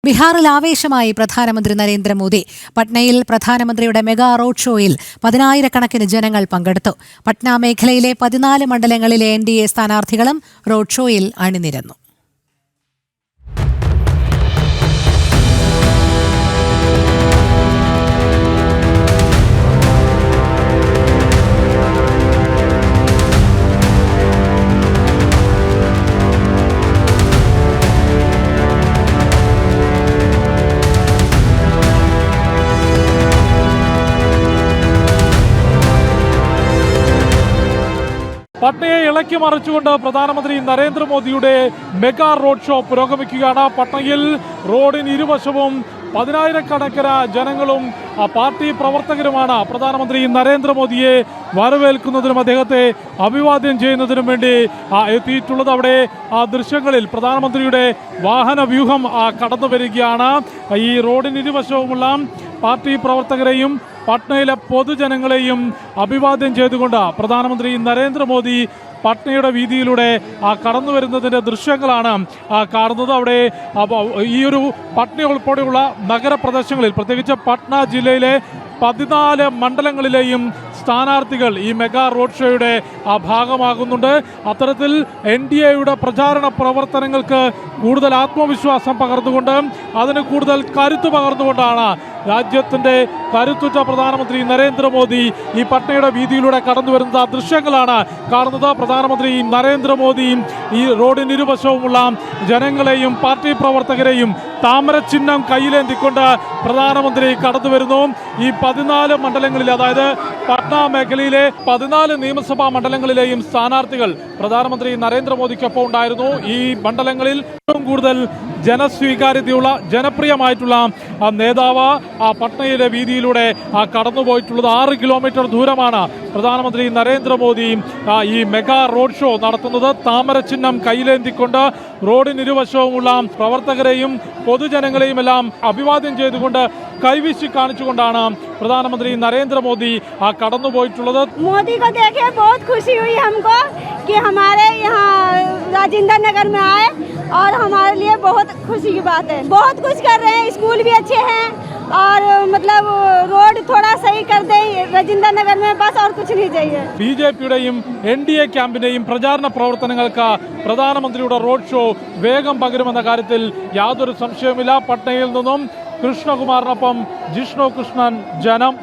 ബീഹാറിൽ ആവേശമായി പ്രധാനമന്ത്രി നരേന്ദ്രമോദി. പട്നയിൽ പ്രധാനമന്ത്രിയുടെ മെഗാ റോഡ് ഷോയിൽ 10,000-കണക്കിന് ജനങ്ങൾ പങ്കെടുത്തു. പട്ന മേഖലയിലെ 14 മണ്ഡലങ്ങളിലെ NDA സ്ഥാനാർത്ഥികളും റോഡ് ഷോയിൽ അണിനിരന്നു. പട്നയെ ഇളക്കി മറിച്ചുകൊണ്ട് പ്രധാനമന്ത്രി നരേന്ദ്രമോദിയുടെ മെഗാ റോഡ് ഷോ പുരോഗമിക്കുകയാണ്. പട്നയിൽ റോഡിന് ഇരുവശവും 10,000-കണക്കിന് ജനങ്ങളും പാർട്ടി പ്രവർത്തകരുമാണ് പ്രധാനമന്ത്രി നരേന്ദ്രമോദിയെ വരവേൽക്കുന്നതിനും അദ്ദേഹത്തെ അഭിവാദ്യം ചെയ്യുന്നതിനും വേണ്ടി എത്തിയിട്ടുള്ളത്. അവിടെ ദൃശ്യങ്ങളിൽ പ്രധാനമന്ത്രിയുടെ വാഹന വ്യൂഹം കടന്നു വരികയാണ്. ഈ റോഡിന് ഇരുവശവുമുള്ള പാർട്ടി പ്രവർത്തകരെയും പട്നയിലെ പൊതുജനങ്ങളെയും അഭിവാദ്യം ചെയ്തുകൊണ്ട് പ്രധാനമന്ത്രി നരേന്ദ്രമോദി പട്നയുടെ വീതിയിലൂടെ കടന്നു വരുന്നതിൻ്റെ ദൃശ്യങ്ങളാണ് കാണുന്നത്. അവിടെ ഈ ഒരു പട്ന ഉൾപ്പെടെയുള്ള നഗരപ്രദേശങ്ങളിൽ, പ്രത്യേകിച്ച് പട്ന ജില്ലയിലെ 14 മണ്ഡലങ്ങളിലെയും സ്ഥാനാർത്ഥികൾ ഈ മെഗാ റോഡ് ഷോയുടെ ഭാഗമാകുന്നുണ്ട്. അത്തരത്തിൽ NDAയുടെ പ്രചാരണ പ്രവർത്തനങ്ങൾക്ക് കൂടുതൽ ആത്മവിശ്വാസം പകർന്നുകൊണ്ട്, അതിന് കൂടുതൽ കരുത്ത് പകർന്നുകൊണ്ടാണ് രാജ്യത്തിൻ്റെ കരുത്തുറ്റ പ്രധാനമന്ത്രി നരേന്ദ്രമോദി ഈ പട്നയുടെ വീതിയിലൂടെ കടന്നു വരുന്നത്. ആ ദൃശ്യങ്ങളാണ് കാണുന്നത്. പ്രധാനമന്ത്രി നരേന്ദ്രമോദി ഈ റോഡിന് ഇരുവശവുമുള്ള ജനങ്ങളെയും പാർട്ടി പ്രവർത്തകരെയും താമര ചിഹ്നം കയ്യിലേന്തിക്കൊണ്ട് പ്രധാനമന്ത്രി കടന്നു വരുന്നു. ഈ 14 മണ്ഡലങ്ങളിൽ, അതായത് പട്ന മേഖലയിലെ 14 നിയമസഭാ മണ്ഡലങ്ങളിലെയും സ്ഥാനാർത്ഥികൾ പ്രധാനമന്ത്രി നരേന്ദ്രമോദിക്കൊപ്പം ഉണ്ടായിരുന്നു. ഈ മണ്ഡലങ്ങളിൽ ഏറ്റവും കൂടുതൽ ജനസ്വീകാര്യതയുള്ള, ജനപ്രിയമായിട്ടുള്ള നേതാവ് പട്നയിലെ വീതിയിലൂടെ കടന്നുപോയിട്ടുള്ളത്. 6 കിലോമീറ്റർ ദൂരമാണ് പ്രധാനമന്ത്രി നരേന്ദ്രമോദി ഈ മെഗാ റോഡ് ഷോ നടത്തുന്നത്. താമര ചിഹ്നം കയ്യിലേന്തിക്കൊണ്ട് റോഡിനിരുവശവുമുള്ള പ്രവർത്തകരെയും പൊതുജനങ്ങളെയും എല്ലാം അഭിവാദ്യം ചെയ്തുകൊണ്ട് കൈവീശി കാണിച്ചുകൊണ്ടാണ് പ്രധാനമന്ത്രി നരേന്ദ്രമോദി കടന്നുപോയിട്ടുള്ളത്. മോദി को देखे बहुत खुशी हुई हमको कि हमारे यहाँ राजेंद्र नगर में आए और हमारे लिए बहुत खुशी की बात है. बहुत कुछ कर रहे हैं, स्कूल भी अच्छे हैं और मतलब रोड थोड़ा सही कर दें राजेंद्र नगर में, बस और कुछ नहीं चाहिए. BJPയുടെയും NDA ക്യാമ്പിന്റെയും പ്രചാരണ പ്രവർത്തനങ്ങൾക്ക് പ്രധാനമന്ത്രിയുടെ റോഡ് ഷോ വേഗം പകരുമെന്ന കാര്യത്തിൽ യാതൊരു സംശയവുമില്ല. പട്നയിൽ നിന്നും കൃഷ്ണകുമാറിനൊപ്പം ജിഷ്ണു കൃഷ്ണൻ, ജനം.